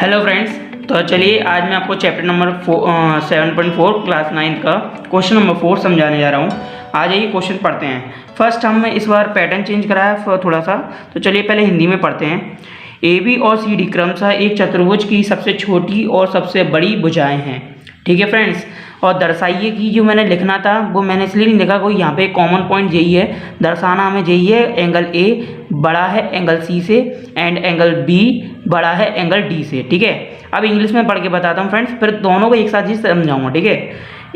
Hello friends, तो चलिए आज मैं आपको चैप्टर नंबर 7.4 क्लास 9 का क्वेश्चन नंबर 4 समझाने जा रहा हूँ। आ जाइए क्वेश्चन पढ़ते हैं। फर्स्ट हमने इस बार पैटर्न चेंज करा है थोड़ा सा, तो चलिए पहले हिंदी में पढ़ते हैं। ए बी और सी डी क्रमशः एक चतुर्भुज की सबसे छोटी और सबसे बड़ी भुजाएं हैं। ठीक है फ्रेंड्स, और दर्शाइए कि जो मैंने लिखना था वो मैंने इसलिए नहीं लिखा, कोई यहाँ पे कॉमन पॉइंट यही है, दर्शाना हमें यही है। एंगल ए बड़ा है एंगल सी से एंड एंगल बी बड़ा है एंगल डी से। ठीक है, अब इंग्लिश में पढ़ के बताता हूँ फ्रेंड्स, फिर दोनों को एक साथ ही समझाऊंगा। ठीक है,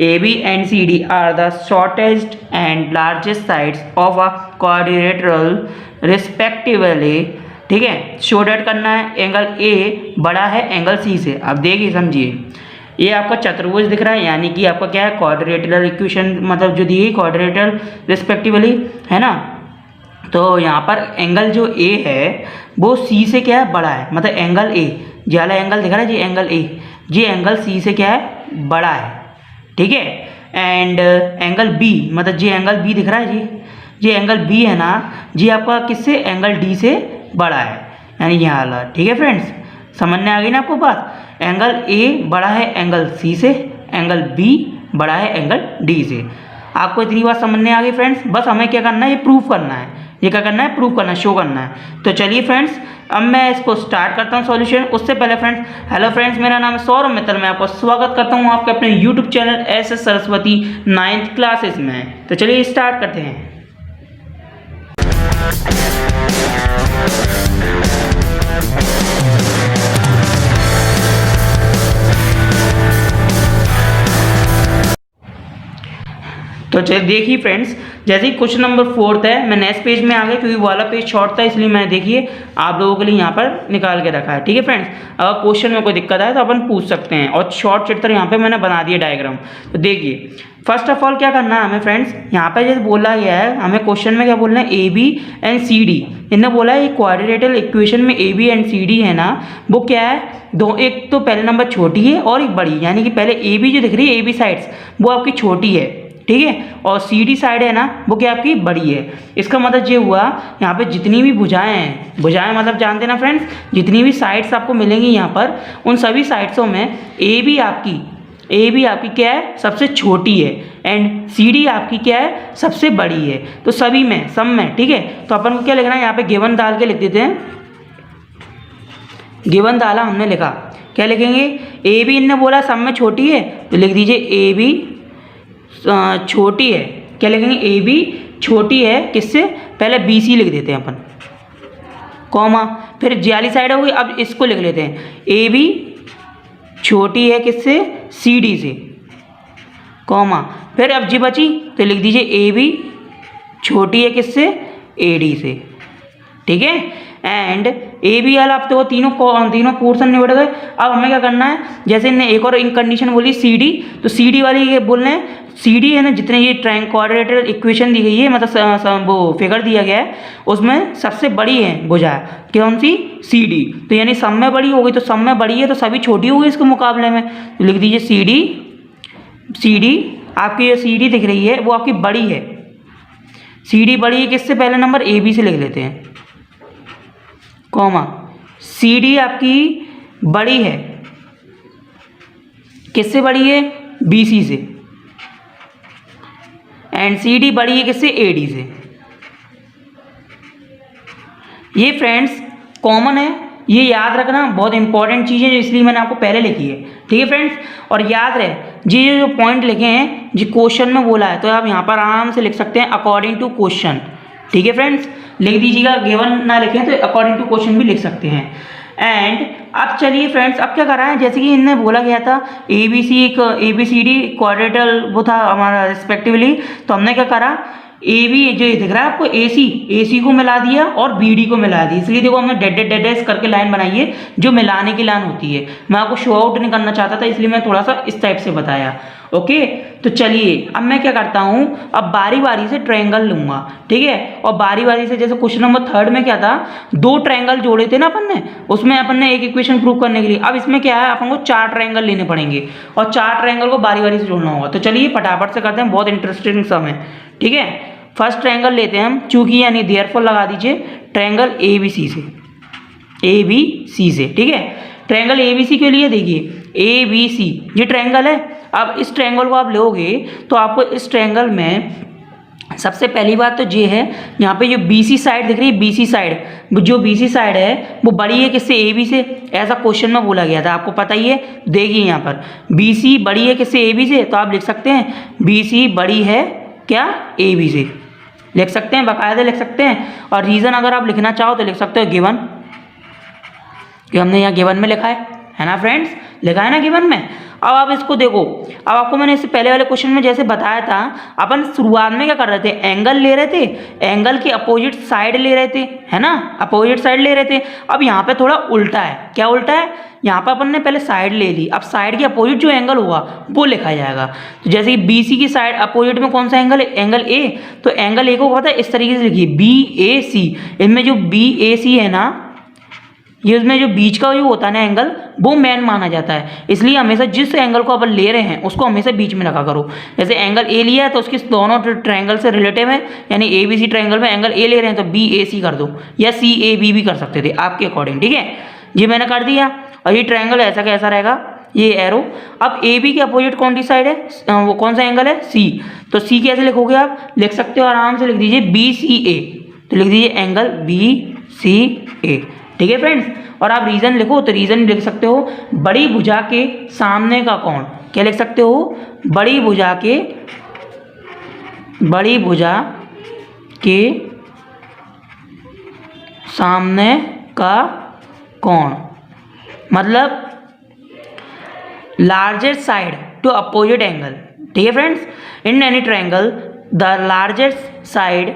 A B and C D are the shortest and largest sides of a quadrilateral respectively. ठीक है, शो डैट करना है, एंगल ए बड़ा है एंगल सी से। अब देखिए समझिए, ये आपका चतुर्भुज दिख रहा है, यानी कि आपका क्या है, क्वाड्रिलेटरल इक्वेशन, मतलब जो दी गई क्वाड्रिलेटरल रिस्पेक्टिवली है ना। तो यहाँ पर एंगल जो ए है वो सी से क्या है, बड़ा है, मतलब एंगल ए जी वाला एंगल दिख रहा है जी, angle A ji angle C से क्या है, बड़ा है। ठीक है, एंड एंगल बी, मतलब जी एंगल बी दिख रहा है जी एंगल बी है ना जी, आपका किससे, एंगल डी से बड़ा है, यानी यहाँ वाला। ठीक है फ्रेंड्स, समझ में आ गई ना आपको बात। एंगल ए बड़ा है एंगल सी से, एंगल बी बड़ा है एंगल डी से। आपको इतनी बात समझ में आ गई फ्रेंड्स। बस हमें क्या करना है, ये प्रूफ करना है, ये क्या करना है, प्रूफ करना है, शो करना है। तो चलिए फ्रेंड्स, अब मैं इसको स्टार्ट करता हूँ सॉल्यूशन। उससे पहले फ्रेंड्स, हेलो फ्रेंड्स, मेरा नाम है सौरभ मित्तल, मैं आपको स्वागत करता हूँ आपके अपने YouTube channel S Saraswati 9th classes में। तो चलिए स्टार्ट करते हैं। तो चलिए देखिए फ्रेंड्स, जैसे ही क्वेश्चन नंबर 4 है, मैं नेक्स्ट पेज में आ गया क्योंकि वाला पेज शॉर्ट था, इसलिए मैंने देखिए आप लोगों के लिए यहाँ पर निकाल के रखा है। ठीक है फ्रेंड्स, अगर क्वेश्चन में कोई दिक्कत आए तो अपन पूछ सकते हैं, और शॉर्ट चित्र यहाँ पे मैंने बना दिया डायग्राम। तो देखिए फर्स्ट ऑफ ऑल क्या करना है हमें फ्रेंड्स, यहाँ पे जैसे बोला गया है, हमें क्वेश्चन में क्या बोलना है, A B and C D. इन्होंने बोला है क्वाड्रिलेटरल इक्वेशन में A B and C D है ना, वो क्या है, दो, एक तो पहले नंबर छोटी है और एक बड़ी, यानी कि पहले ए बी जो दिख रही है, ए बी साइड्स वो आपकी छोटी है। ठीक है, और सी डी साइड है ना वो क्या आपकी बड़ी है। इसका मतलब ये हुआ, यहाँ पे जितनी भी भुजाएं हैं, भुजाएं मतलब जानते हैं ना फ्रेंड्स, जितनी भी साइड्स आपको मिलेंगी यहाँ पर, उन सभी साइड्सों में ए बी आपकी क्या है, सबसे छोटी है, एंड सी डी आपकी क्या है, सबसे बड़ी है। तो सभी में, सब में। ठीक है, तो अपन को क्या लिखना है, यहाँ पे गिवन डाल के लिख देते हैं। गिवन डाला हमने, लिखा क्या लिखेंगे, ए बी इनने बोला सब में छोटी है, तो लिख दीजिए ए बी छोटी है। क्या लिखेंगे, ए बी छोटी है किससे, पहले बी सी लिख देते हैं अपन, कॉमा, फिर जाली साइड हो गई। अब इसको लिख लेते हैं, ए बी छोटी है किससे, सी डी से, कॉमा, फिर अब जी बची तो लिख दीजिए ए बी छोटी है किससे, ए डी से। ठीक है, एंड ए बी वाला अब तो तीनों पोर्शन निबट गए। अब हमें क्या करना है, जैसे इन्हें एक और कंडीशन बोली सी डी, तो सी डी वाली ये बोल रहे हैं, सी डी है ना, जितने ये क्वाड्रिलेटरल इक्वेशन दी गई है, मतलब वो फिगर दिया गया है, उसमें सबसे बड़ी है भुजा कौन सी, सी डी। तो यानी सब में बड़ी हो गई, तो सब में बड़ी है तो सभी छोटी हो गई इसके मुकाबले में। तो लिख दीजिए सी डी आपकी जो सी डी दिख रही है वो आपकी बड़ी है। सी डी बड़ी है किससे, पहले नंबर ए बी से लिख लेते हैं, कॉमा, सी डी आपकी बड़ी है किससे, बड़ी है बी सी से, एंड सी डी बड़ी है किससे, ए डी से। ये फ्रेंड्स कॉमन है, ये याद रखना बहुत इंपॉर्टेंट चीज़ है, इसलिए मैंने आपको पहले लिखी है। ठीक है फ्रेंड्स, और याद रहे ये जो पॉइंट लिखे हैं जी क्वेश्चन में बोला है, तो आप यहाँ पर आराम से लिख सकते हैं अकॉर्डिंग टू क्वेश्चन। ठीक है फ्रेंड्स, लिख दीजिएगा, गिवन ना लिखें तो अकॉर्डिंग टू क्वेश्चन भी लिख सकते हैं। एंड अब चलिए फ्रेंड्स, अब क्या कर रहा है, जैसे कि इनने बोला गया था A B C D quadrilateral वो था हमारा रिस्पेक्टिवली, तो हमने क्या करा, ए बी जो दिख रहा है आपको ए सी को मिला दिया और बी डी को मिला दिया। इसलिए देखो हमने डेड करके लाइन बनाई है, जो मिलाने की लाइन होती है। मैं आपको शो आउट नहीं करना चाहता था, इसलिए मैं थोड़ा सा इस टाइप से बताया। ओके, तो चलिए अब मैं क्या करता हूँ, अब बारी बारी से ट्रायंगल लूँगा। ठीक है, और बारी बारी से, जैसे क्वेश्चन नंबर 3 में क्या था, 2 ट्रायंगल जोड़े थे ना अपन ने, उसमें अपन ने एक इक्वेशन प्रूव करने के लिए। अब इसमें क्या है, अपन को 4 ट्रायंगल लेने पड़ेंगे और 4 ट्रायंगल को बारी बारी से जोड़ना होगा। तो चलिए फटाफट से करते हैं, बहुत इंटरेस्टिंग सम है। ठीक है, फर्स्ट ट्रायंगल लेते हैं हम, चूंकि यानी देयरफॉर लगा दीजिए ट्रायंगल ए बी सी से, ठीक है। ट्रायंगल ABC के लिए देखिए ABC ये ट्रायंगल है। अब इस ट्रायंगल को आप लोगे तो आपको इस ट्रायंगल में सबसे पहली बात तो ये है, यहाँ पे जो BC साइड दिख रही है, BC साइड, जो BC साइड है वो बड़ी है किससे, AB से। ऐसा क्वेश्चन में बोला गया था, आपको पता ही है। देखिए यहाँ पर BC बड़ी है किससे, AB से, तो आप लिख सकते हैं BC बड़ी है क्या, AB से, लिख सकते हैं, बाकायदा लिख सकते हैं। और रीज़न अगर आप लिखना चाहो तो लिख सकते हो गिवन, कि हमने यहाँ गिवन में लिखा है ना फ्रेंड्स, लिखा है ना गिवन में। अब आप इसको देखो, अब आपको मैंने इससे पहले वाले क्वेश्चन में जैसे बताया था, अपन शुरुआत में क्या कर रहे थे, एंगल ले रहे थे, एंगल की अपोजिट साइड ले रहे थे, है ना, अपोजिट साइड ले रहे थे। अब यहाँ पे थोड़ा उल्टा है, क्या उल्टा है, यहाँ पर अपन ने पहले साइड ले ली, अब साइड के अपोजिट जो एंगल होगा वो लिखा जाएगा। तो जैसे कि BC की साइड अपोजिट में कौन सा एंगल है, एंगल A, तो एंगल A को पता है इस तरीके से लिखिए BAC। इनमें जो BAC है ना, ये उसमें जो बीच का जो होता है ना एंगल, वो मेन माना जाता है। इसलिए हमेशा जिस एंगल को अपन ले रहे हैं उसको हमेशा बीच में रखा करो। जैसे एंगल A लिया है तो उसके दोनों ट्रायंगल से रिलेटिव है, यानी ABC ट्रायंगल में एंगल A ले रहे हैं तो BAC कर दो, या CAB भी कर सकते थे आपके अकॉर्डिंग, ठीक है। ये मैंने कर दिया। और ये ट्रायंगल ऐसा कैसा रहेगा, ये एरो। अब AB के अपोजिट कौन सी साइड है, वो कौन सा एंगल है, C। तो C कैसे लिखोगे आप, लिख सकते हो आराम से, लिख दीजिए BCA, तो लिख दीजिए एंगल BCA, ठीक है फ्रेंड्स। और आप रीजन लिखो तो रीजन लिख सकते हो बड़ी भुजा के सामने का कोण, क्या लिख सकते हो, बड़ी भुजा के सामने का कोण, मतलब largest side to opposite angle, ठीक है friends. In any triangle the largest side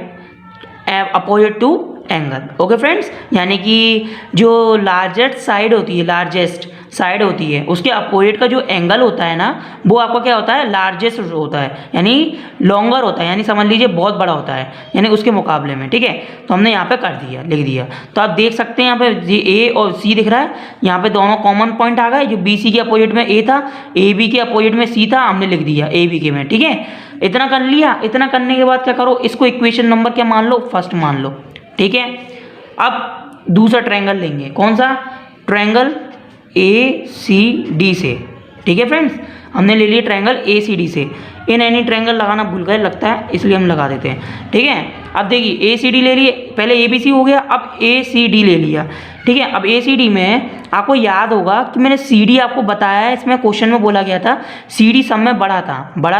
opposite to angle, okay friends. यानी कि जो लार्जेस्ट साइड होती है उसके अपोजिट का जो एंगल होता है ना, वो आपका क्या होता है, लार्जेस्ट होता है, यानी लॉन्गर होता है, यानी समझ लीजिए बहुत बड़ा होता है, यानी उसके मुकाबले में, ठीक है। तो हमने यहाँ पे कर दिया, लिख दिया। तो आप देख सकते हैं यहाँ पे A और C दिख रहा है, यहाँ पे दोनों कॉमन पॉइंट आ गए। जो BC के अपोजिट में A था, AB के अपोजिट में C था, हमने लिख दिया AB के में, ठीक है। इतना कर लिया। इतना करने के बाद क्या करो, इसको इक्वेशन नंबर क्या मान लो, फर्स्ट मान लो, ठीक है। अब दूसरा ट्रायंगल लेंगे, कौन सा, ट्रायंगल ACD से, ठीक है फ्रेंड्स। हमने ले लिया ट्रायंगल ACD से। इन एनी ट्रायंगल लगाना भूल गए लगता है, इसलिए हम लगा देते हैं, ठीक है। अब देखिए ACD ले लिए, पहले ABC हो गया, अब ACD ले लिया, ठीक है। अब ACD में आपको याद होगा कि मैंने CD आपको बताया है, इसमें क्वेश्चन में बोला गया था CD सब में बड़ा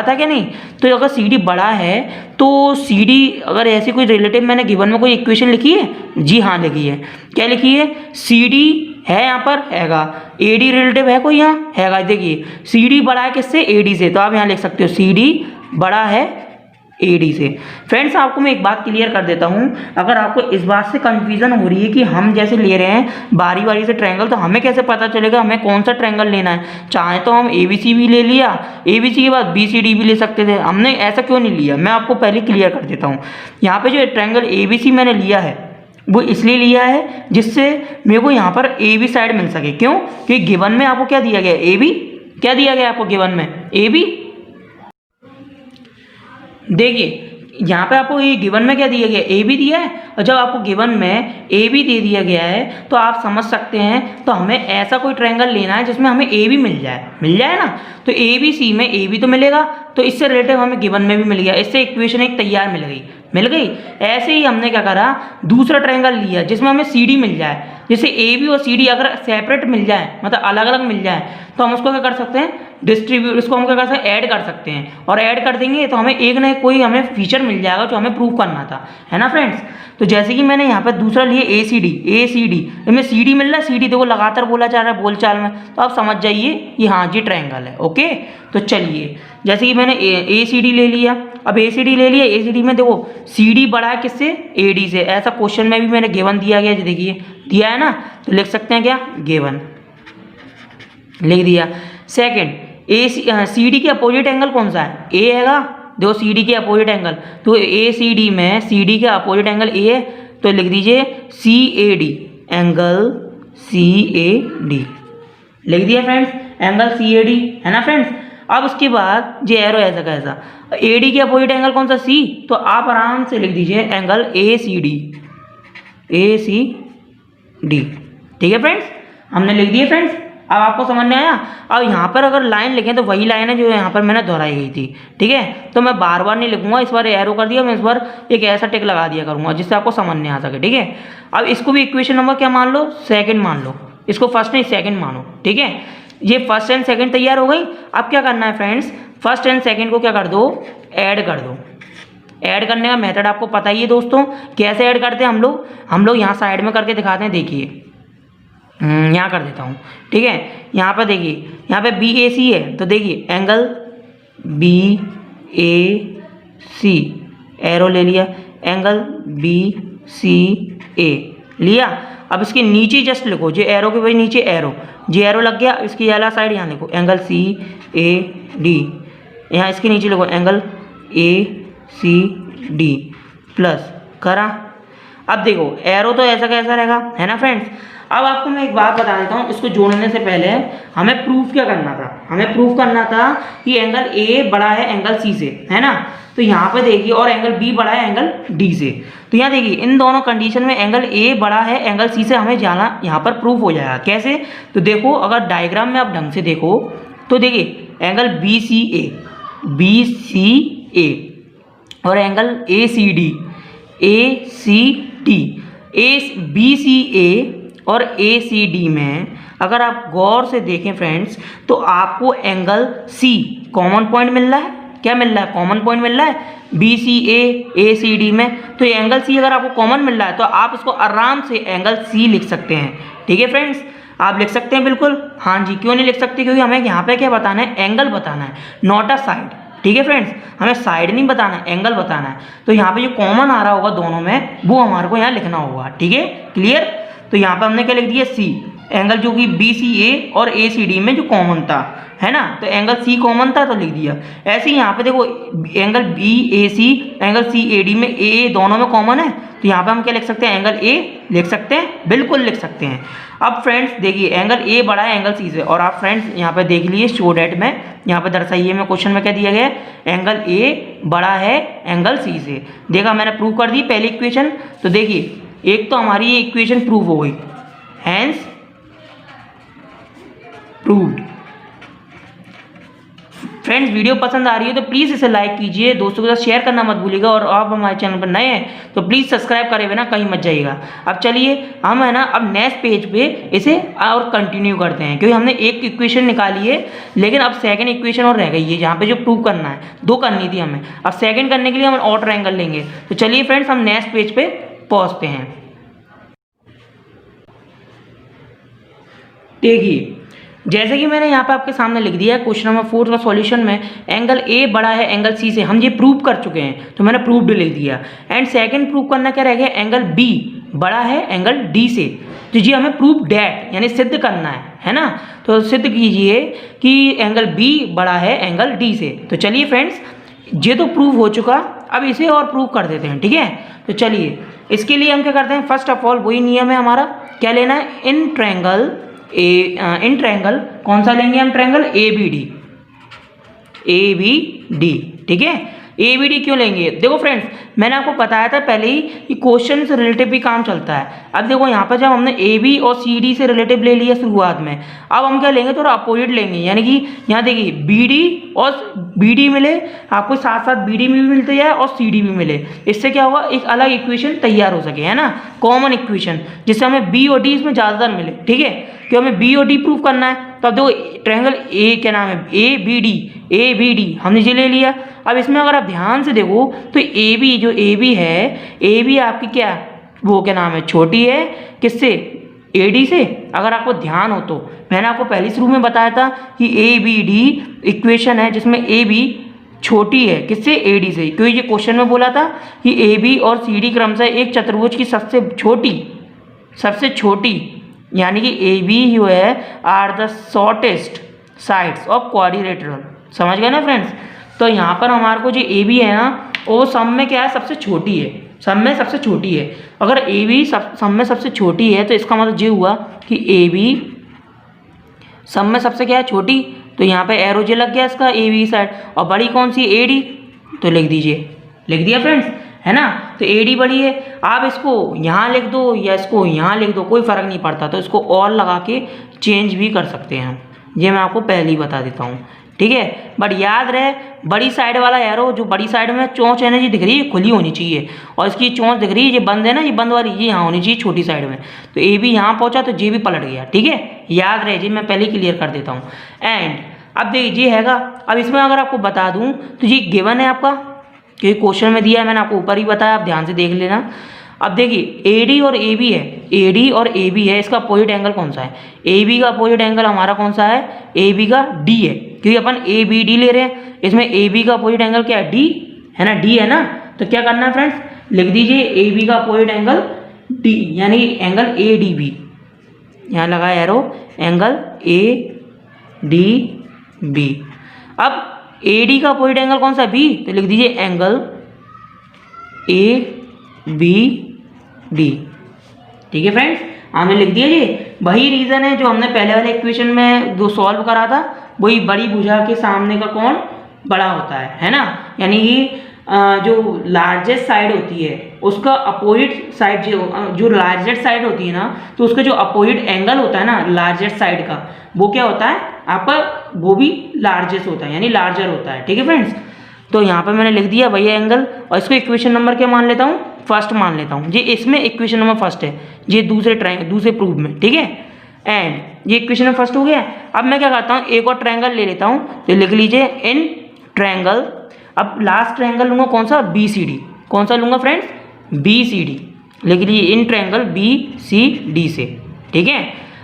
था क्या नहीं। तो अगर CD बड़ा है तो CD अगर ऐसी कोई रिलेटिव मैंने गिवन में कोई इक्वेशन लिखी है, जी हाँ लिखी है। क्या लिखी है, CD है यहाँ पर, हैगा, AD रिलेटिव है कोई यहाँ, हैगा। देखिए CD बड़ा है किससे, AD से, तो आप यहाँ लिख सकते हो CD बड़ा है AD से। फ्रेंड्स आपको मैं एक बात क्लियर कर देता हूँ, अगर आपको इस बात से कंफ्यूजन हो रही है कि हम जैसे ले रहे हैं बारी बारी से ट्रायंगल, तो हमें कैसे पता चलेगा हमें कौन सा ट्रायंगल लेना है। चाहे तो हम ABC भी ले लिया, ABC के बाद BCD भी ले सकते थे, हमने ऐसा क्यों नहीं लिया, मैं आपको पहले क्लियर कर देता हूँ। यहाँ पे जो ट्रायंगल ABC मैंने लिया है वो इसलिए लिया है जिससे मेरे को यहाँ पर AB साइड मिल सके। क्यों, कि गिवन में आपको क्या दिया गया, AB, क्या दिया गया आपको गिवन में, AB। देखिए यहाँ पे आपको ये गिवन में क्या दिया गया, AB दिया है, और जब आपको गिवन में AB दे दिया गया है तो आप समझ सकते हैं, तो हमें ऐसा कोई ट्रायंगल लेना है जिसमें हमें AB मिल जाए ना। तो ABC में AB तो मिलेगा, तो इससे रिलेटिव हमें गिवन में भी मिल गया, इससे इक्वेशन एक तैयार मिल गई। ऐसे ही हमने क्या करा, दूसरा ट्रायंगल लिया जिसमें हमें CD मिल जाए। जैसे AB और CD अगर सेपरेट मिल जाए, मतलब अलग अलग मिल जाए, तो हम उसको क्या कर सकते हैं, डिस्ट्रीब्यूट, इसको हम क्या कर सकते हैं, ऐड कर सकते हैं। और ऐड कर देंगे तो हमें एक ना कोई हमें फीचर मिल जाएगा जो हमें प्रूव करना था, है ना फ्रेंड्स। तो जैसे कि मैंने यहाँ पर दूसरा लिए ACD, इसमें CD मिल रहा है, CD देखो लगातार बोला जा रहा है बोलचाल में, तो आप समझ जाइए कि हाँ जी ट्रायंगल है, ओके। तो चलिए जैसे कि मैंने ACD ले लिया, अब ACD ले लिया, ACD में देखो CD बड़ा है किससे, AD से। ऐसा क्वेश्चन में भी मैंने गिवन दिया गया, देखिए दिया है ना, तो लिख सकते हैं क्या, गिवन, लिख दिया। सेकंड CD के अपोजिट एंगल कौन सा है, A हैगा, देखो CD के अपोजिट एंगल, तो ACD में CD के अपोजिट एंगल A है, तो लिख दीजिए CAD, एंगल CAD, लिख दिया फ्रेंड्स, एंगल CAD, है ना फ्रेंड्स। अब उसके बाद ये एरो ऐसा कैसा, AD के अपोजिट एंगल कौन सा, C, तो आप आराम से लिख दीजिए एंगल ACD, ठीक है फ्रेंड्स, हमने लिख दिए फ्रेंड्स। अब आपको समझ में आया। अब यहाँ पर अगर लाइन लिखें तो वही लाइन है जो यहाँ पर मैंने दोहराई गई थी, ठीक है। तो मैं बार बार नहीं लिखूंगा, इस बार एरो कर दिया, मैं इस बार एक ऐसा टिक लगा दिया करूँगा जिससे आपको समझ नहीं आ सके, ठीक है। अब इसको भी इक्वेशन नंबर क्या मान लो, सेकेंड मान लो, इसको फर्स्ट नहीं सेकेंड मानो, ठीक है। ये फर्स्ट एंड सेकेंड तैयार हो गई। अब क्या करना है फ्रेंड्स, फर्स्ट एंड सेकेंड को क्या कर दो, ऐड कर दो। ऐड करने का मेथड आपको पता ही है दोस्तों, कैसे ऐड करते हैं हम लोग यहाँ साइड में करके दिखाते हैं। देखिए यहाँ कर देता हूँ, ठीक है। यहाँ पर देखिए, यहाँ पे बी ए सी है, तो देखिए angle B A C, arrow ले लिया, एंगल बी सी ए लिया। अब इसके नीचे जस्ट लिखो, जो एरो के भाई नीचे एरो, जो एरो लग गया, इसकी वाला साइड यहाँ लिखो एंगल सी ए डी, यहाँ इसके नीचे लिखो angle A C D plus करा। अब देखो एरो तो ऐसा कैसा रहेगा, है ना फ्रेंड्स। अब आपको मैं एक बात बता देता हूँ, इसको जोड़ने से पहले हमें प्रूफ क्या करना था, हमें प्रूफ करना था कि एंगल ए बड़ा है एंगल सी से, है ना। तो यहाँ पे देखिए, और एंगल बी बड़ा है एंगल डी से। तो यहाँ देखिए इन दोनों कंडीशन में एंगल ए बड़ा है एंगल सी से हमें जाना यहाँ पर प्रूफ हो जाएगा। कैसे, तो देखो अगर डायग्राम में आप ढंग से देखो तो देखिए एंगल बी सी ए और angle A C D B C A और ए सी डी में अगर आप गौर से देखें फ्रेंड्स, तो आपको एंगल सी कॉमन पॉइंट मिल रहा है। क्या मिल रहा है, कॉमन पॉइंट मिल रहा है बी सी ए सी डी में। तो ये एंगल सी अगर आपको कॉमन मिल रहा है तो आप इसको आराम से एंगल सी लिख सकते हैं, ठीक है फ्रेंड्स। आप लिख सकते हैं बिल्कुल, हाँ जी। क्यों नहीं लिख सकते, क्योंकि हमें यहाँ पे क्या बताना है, एंगल बताना है, नॉट अ साइड, ठीक है फ्रेंड्स। हमें साइड नहीं बताना है, एंगल बताना है। तो यहाँ पे जो कॉमन आ रहा होगा दोनों में, वो हमारे को यहाँ लिखना होगा, ठीक है, क्लियर। तो यहाँ पे हमने क्या लिख दिया, सी एंगल जो कि बी सी ए और ए सी डी में जो कॉमन था, है ना। तो एंगल सी कॉमन था तो लिख दिया। ऐसे ही यहाँ पे देखो angle B A C angle C A D में ए दोनों में कॉमन है, तो यहाँ पे हम क्या लिख सकते हैं, एंगल ए लिख सकते हैं, बिल्कुल लिख सकते हैं। अब फ्रेंड्स देखिए एंगल ए बड़ा है एंगल सी से, और आप फ्रेंड्स यहाँ पे देख लीजिए शो डेट में, यहाँ पे दर्शाइए में क्वेश्चन में क्या दिया गया है, एंगल ए बड़ा है एंगल सी से। देखा मैंने प्रूव कर दी पहली इक्वेशन। तो देखिए एक तो हमारी ये इक्वेशन प्रूव हो गई, हैंस प्रूव्ड। फ्रेंड्स वीडियो पसंद आ रही है तो प्लीज़ इसे लाइक कीजिए, दोस्तों के साथ शेयर करना मत भूलिएगा, और आप हमारे चैनल पर नए हैं तो प्लीज़ सब्सक्राइब करे बिना कहीं मत जाइएगा। अब चलिए हम है ना अब नेक्स्ट पेज पे इसे और कंटिन्यू करते हैं, क्योंकि हमने एक इक्वेशन निकाली है, लेकिन अब सेकंड इक्वेशन और रह गई है जहाँ पे जो प्रूव करना है, दो करनी थी हमें। अब सेकंड करने के लिए हम और ट्रायंगल लेंगे। तो चलिए फ्रेंड्स हम नेक्स्ट पेज पे पहुँचते हैं। देखिए जैसे कि मैंने यहाँ पे आपके सामने लिख दिया है क्वेश्चन नंबर 4 का सॉल्यूशन में, एंगल ए बड़ा है एंगल सी से, हम ये प्रूव कर चुके हैं, तो मैंने प्रूव्ड लिख दिया। एंड सेकंड प्रूव करना क्या रह गया, एंगल बी बड़ा है एंगल डी से, तो ये हमें प्रूव डैट यानी सिद्ध करना है ना। तो सिद्ध कीजिए कि एंगल बी बड़ा है एंगल डी से। तो चलिए फ्रेंड्स ये तो प्रूव हो चुका, अब इसे और प्रूव कर देते हैं, ठीक है। तो चलिए इसके लिए हम क्या करते हैं, फर्स्ट ऑफ ऑल वही नियम है हमारा, क्या लेना है, इन ट्रायंगल कौन सा लेंगे हम, ट्रायंगल ए बी डी, ठीक है। ए बी डी क्यों लेंगे, देखो फ्रेंड्स मैंने आपको बताया था पहले ही कि क्वेश्चन से रिलेटिव भी काम चलता है। अब देखो यहाँ पर जब हमने ए बी और सी डी से रिलेटिव ले लिया शुरुआत में, अब हम क्या लेंगे, थोड़ा अपोजिट लेंगे, यानी कि यहाँ देखिए बी डी और बी डी मिले, आपको साथ साथ बी डी भी मिलते जाए और सी डी भी मिले। इससे क्या होगा, एक अलग इक्वेशन तैयार हो सके, है ना, कॉमन इक्वेशन, जिससे हमें बी और डी इसमें ज़्यादातर मिले, ठीक है। क्यों हमें बी और डी प्रूव करना है, तो अब देखो ट्रायंगल ए क्या नाम है, ए बी डी हमने ये ले लिया। अब इसमें अगर आप ध्यान से देखो तो ए बी जो ए बी है, ए बी आपकी क्या, वो क्या नाम है, छोटी है किससे, ए डी से। अगर आपको ध्यान हो तो मैंने आपको पहले शुरू में बताया था कि ए बी डी इक्वेशन है जिसमें ए बी छोटी है किससे, ए डी से, क्योंकि ये क्वेश्चन में बोला था कि ए बी और सी डी क्रमशः एक चतुर्भुज की सबसे छोटी यानी कि ए बी जो है are the shortest sides of quadrilateral, समझ गए ना फ्रेंड्स। तो यहाँ पर हमारे को जो ए बी है ना, वो सब में क्या है, सबसे छोटी है, सब में सबसे छोटी है। अगर ए बी सब में सबसे छोटी है तो इसका मतलब ये हुआ कि ए बी सब में सबसे क्या है, छोटी। तो यहाँ पे एरो जे लग गया इसका ए बी साइड, और बड़ी कौन सी, ए डी, तो लिख दीजिए, लिख दिया फ्रेंड्स, है ना। तो ए डी बड़ी है। आप इसको यहाँ लिख दो या इसको यहाँ लिख दो, कोई फ़र्क नहीं पड़ता, तो इसको और लगा के चेंज भी कर सकते हैं हम, ये मैं आपको पहले ही बता देता हूँ, ठीक है। बट याद रहे बड़ी साइड वाला एरो, जो बड़ी साइड में चोंच है ना, ये दिख रही है, खुली होनी चाहिए, और इसकी चोंच दिख रही है, ये बंद है ना, ये बंद वाली, ये यहाँ होनी चाहिए छोटी साइड में। तो ए भी यहाँ पहुँचा तो जे भी पलट गया, ठीक है, याद रहे जी, मैं पहले ही क्लियर कर देता हूँ। एंड अब देखिए ये हैगा, अब इसमें अगर आपको बता दूँ तो ये गिवन है आपका, क्योंकि क्वेश्चन में दिया है, मैंने आपको ऊपर ही बताया, आप ध्यान से देख लेना। अब देखिए ए डी और ए बी है, ए डी और ए बी है, इसका अपोजिट एंगल कौन सा है? ए बी का अपोजिट एंगल हमारा कौन सा है? ए बी का डी है, क्योंकि अपन ए बी डी ले रहे हैं, इसमें ए बी का अपोजिट एंगल क्या है? डी है ना, डी है ना। तो क्या करना है फ्रेंड्स, लिख दीजिए ए बी का अपोजिट एंगल डी, यानी एंगल ए डी बी, यहाँ लगा arrow, angle A D B. अब ए डी का अपोजिट एंगल कौन सा है? बी, तो लिख दीजिए एंगल ए बी डी, ठीक है फ्रेंड्स, हमने लिख दिया जी। वही रीज़न है जो हमने पहले वाले इक्वेशन में जो सॉल्व करा था, वही बड़ी भुजा के सामने का कोण बड़ा होता है ना, यानी कि जो लार्जेस्ट साइड होती है उसका अपोजिट साइड, जो लार्जेस्ट साइड होती है ना, तो उसका जो अपोजिट एंगल होता है ना लार्जेस्ट साइड का, वो क्या होता है आपका? वो भी लार्जेस्ट होता है, यानी लार्जर होता है, ठीक है फ्रेंड्स। तो यहाँ पे मैंने लिख दिया वही एंगल, और इसको इक्वेशन नंबर क्या मान लेता हूँ? फर्स्ट मान लेता हूँ जी, इसमें इक्वेशन नंबर फर्स्ट है, ये दूसरे प्रूफ में, ठीक है। एंड ये इक्वेशन नंबर फर्स्ट हो गया। अब मैं क्या करता हूँ, एक और ट्रायंगल ले लेता हूँ, तो लिख लीजिए इन ट्रायंगल, अब लास्ट ट्रायंगल लूँगा कौन सा? B C D. कौन सा लूँगा फ्रेंड्स? बी सी डी, लिख लीजिए in triangle B C D से, ठीक है।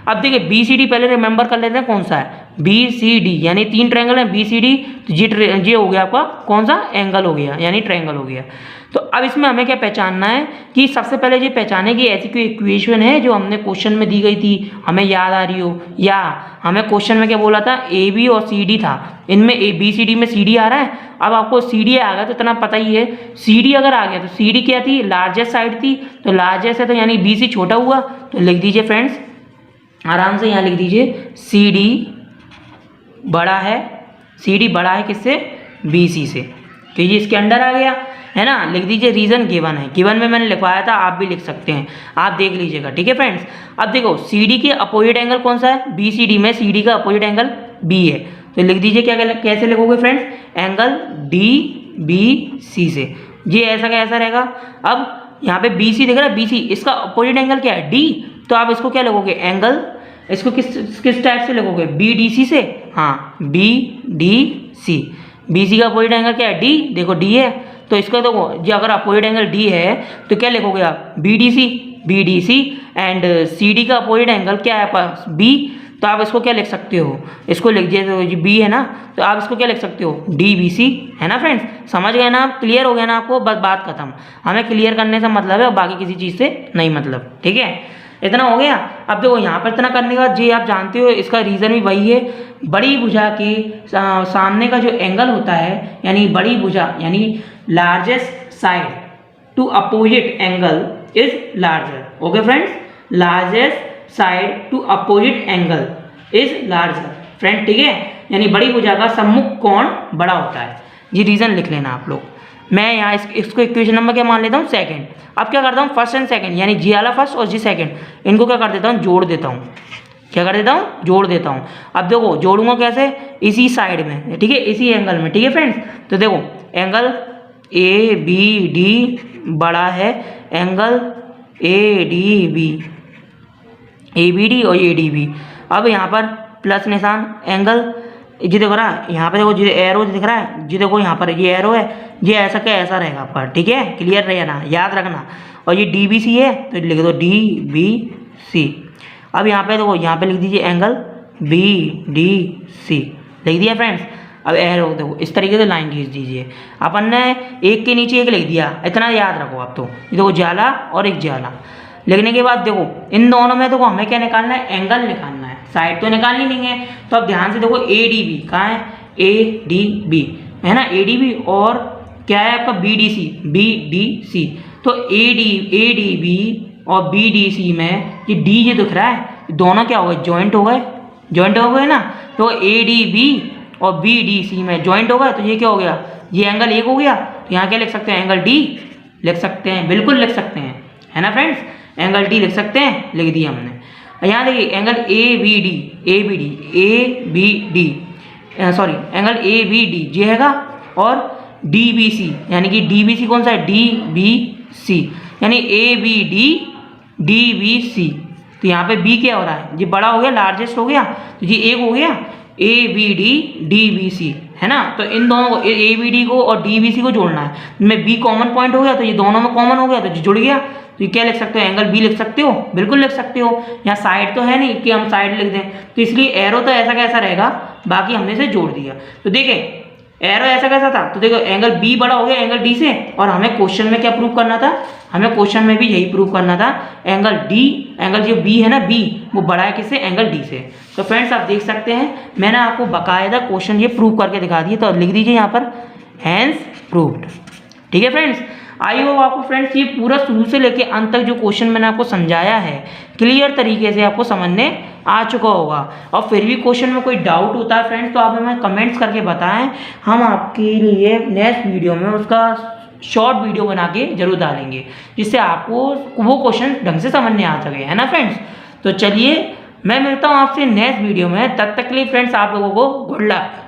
अब देखिए बी सी डी पहले रिमेंबर कर लेते हैं कौन सा है? बी सी डी, यानी 3 ट्रायंगल है बी सी डी, तो ये हो गया आपका कौन सा? एंगल हो गया, यानी ट्रायंगल हो गया। तो अब इसमें हमें क्या पहचानना है कि सबसे पहले ये पहचाने कि ऐसी कोई इक्वेशन है जो हमने क्वेश्चन में दी गई थी, हमें याद आ रही हो, या हमें क्वेश्चन में क्या बोला था? ए बी और सी डी था, इनमें ए बी सी डी में सी डी आ रहा है। अब आपको सी डी आ गया तो इतना पता ही है, सी डी अगर आ गया तो सी डी क्या थी? लार्जेस्ट साइड थी, तो लार्जेस्ट है तो यानी बी सी छोटा हुआ, तो लिख दीजिए फ्रेंड्स आराम से, यहाँ लिख दीजिए सी डी बड़ा है, सी डी बड़ा है किससे? बी सी से, तो ये इसके अंडर आ गया है ना। लिख दीजिए रीजन गिवन है, गिवन में मैंने लिखवाया था, आप भी लिख सकते हैं, आप देख लीजिएगा, ठीक है फ्रेंड्स। अब देखो सी डी के अपोजिट एंगल कौन सा है? बी सी डी में सी डी का अपोजिट एंगल बी है, तो लिख दीजिए क्या, कैसे लिखोगे friends? Angle D B C से, ये ऐसा का ऐसा रहेगा। अब यहाँ पे बी सी दिख रहा है, बी सी, इसका अपोजिट एंगल क्या है? डी, तो आप इसको क्या लिखोगे? एंगल, इसको किस टाइप से लिखोगे? बी डी सी से, हाँ B D C. B C का अपोजिट एंगल क्या है? डी, देखो डी है, तो इसका देखो जो अगर अपोजिट एंगल डी है तो क्या लिखोगे आप? B D C, B D C. And C D का अपोजिट एंगल क्या है पास? बी, तो आप इसको क्या लिख सकते हो? इसको लिख दिए, तो जो बी है ना, तो आप इसको क्या लिख सकते हो? डी बी सी, है ना फ्रेंड्स। समझ गए ना आप? क्लियर हो गया ना आपको? बस बात खत्म। हमें क्लियर करने से मतलब है और बाकी किसी चीज़ से नहीं मतलब, ठीक है, इतना हो गया। अब देखो यहाँ पर इतना करने के बाद जी आप जानते हो इसका रीज़न भी वही है, बड़ी भुजा के सामने का जो एंगल होता है, यानी बड़ी भुजा यानी largest side to opposite angle is larger, okay friends, largest side to opposite angle is larger friend, ठीक है, यानी बड़ी भुजा का सम्मुख कोण बड़ा होता है। ये रीज़न लिख लेना आप लोग। मैं यहाँ इसको इक्वेशन नंबर क्या मान लेता हूँ? सेकंड। अब क्या करता हूँ? फर्स्ट एंड सेकंड, यानी जी वाला फर्स्ट और जी सेकंड, इनको क्या कर देता हूँ? जोड़ देता हूँ। क्या कर देता हूँ? जोड़ देता हूँ। अब देखो जोड़ूंगा कैसे? इसी साइड में, ठीक है, इसी एंगल में, ठीक है फ्रेंड्स। तो देखो एंगल ए बी डी बड़ा है angle A D B, A B D और ए डी बी। अब यहाँ पर प्लस निशान, एंगल जी देखो ना, यहाँ पे देखो जी एरो दिख रहा है, जी देखो यहाँ पर ये एरो है, ये ऐसा क्या ऐसा रहेगा पर, ठीक है, क्लियर रहेगा ना, याद रखना। और ये डी बी सी है तो लिख दो डी बी सी। अब यहाँ पे देखो, यहाँ पे लिख दीजिए एंगल बी डी सी, लिख दिया फ्रेंड्स। अब एरो देखो इस तरीके से लाइन खींच दीजिए। अपन ने एक के नीचे एक लिख दिया, इतना याद रखो आप। तो ये देखो जाला और एक जाला लिखने के बाद देखो इन दोनों में देखो हमें क्या निकालना है? एंगल निकालना है, साइड तो निकालनी नहीं है। तो अब ध्यान से देखो ए डी बी कहाँ है? ए डी बी है ना, ए डी बी, और क्या है आपका? B D C, B D C. तो ए डी बी और बी डी सी में ये डी ये दिख रहा है, दोनों क्या हो गए? जॉइंट हो गए, जॉइंट हो गए ना। तो ए डी बी और बी डी सी में जॉइंट हो गए, तो ये क्या हो गया? ये एंगल एक हो गया। तो यहाँ क्या लिख सकते हैं? एंगल डी लिख सकते हैं, बिल्कुल लिख सकते हैं, है ना फ्रेंड्स। एंगल डी लिख सकते हैं, लिख दिया हमने। यहाँ देखिए angle A B D, sorry angle A B D ये हैगा, और डी बी सी, यानी कि डी बी सी कौन सा है, डी बी सी, यानी A B D B C. तो यहाँ पे बी क्या हो रहा है, ये बड़ा हो गया, लार्जेस्ट हो गया, तो ये एक हो गया A B D B C, है ना। तो इन दोनों को ए बी डी को और डी बी सी को जोड़ना है। इनमें बी कॉमन पॉइंट हो गया, तो ये दोनों में कॉमन हो गया, तो ये जुड़ गया। तो ये क्या लिख सकते हो, एंगल बी लिख सकते हो, बिल्कुल लिख सकते हो। यहाँ साइड तो है नहीं कि हम साइड लिख दें, तो इसलिए एरो तो ऐसा कैसा रहेगा, बाकी हमने इसे जोड़ दिया। तो देखें एरो ऐसा कैसा था, तो देखो एंगल बी बड़ा हो गया एंगल डी से, और हमें क्वेश्चन में क्या प्रूव करना था, हमें क्वेश्चन में भी यही प्रूव करना था, एंगल जो बी है ना, बी वो बड़ा है किससे, एंगल डी से। तो फ्रेंड्स आप देख सकते हैं मैंने आपको बाकायदा क्वेश्चन ये प्रूव करके दिखा दिए, तो लिख दीजिए यहाँ पर हैंस प्रूव्ड। ठीक है फ्रेंड्स, आई होप आपको फ्रेंड्स ये पूरा शुरू से लेके अंत तक जो क्वेश्चन मैंने आपको समझाया है क्लियर तरीके से आपको समझने आ चुका होगा। और फिर भी क्वेश्चन में कोई डाउट होता है फ्रेंड्स, तो आप हमें कमेंट्स करके बताएं, हम आपके लिए नेक्स्ट वीडियो में उसका शॉर्ट वीडियो बना के जरूर डालेंगे, जिससे आपको वो क्वेश्चन ढंग से समझने आ सके, है ना फ्रेंड्स। तो चलिए मैं मिलता हूँ आपसे नेक्स्ट वीडियो में, तब तक के लिए फ्रेंड्स आप लोगों को गुड लक।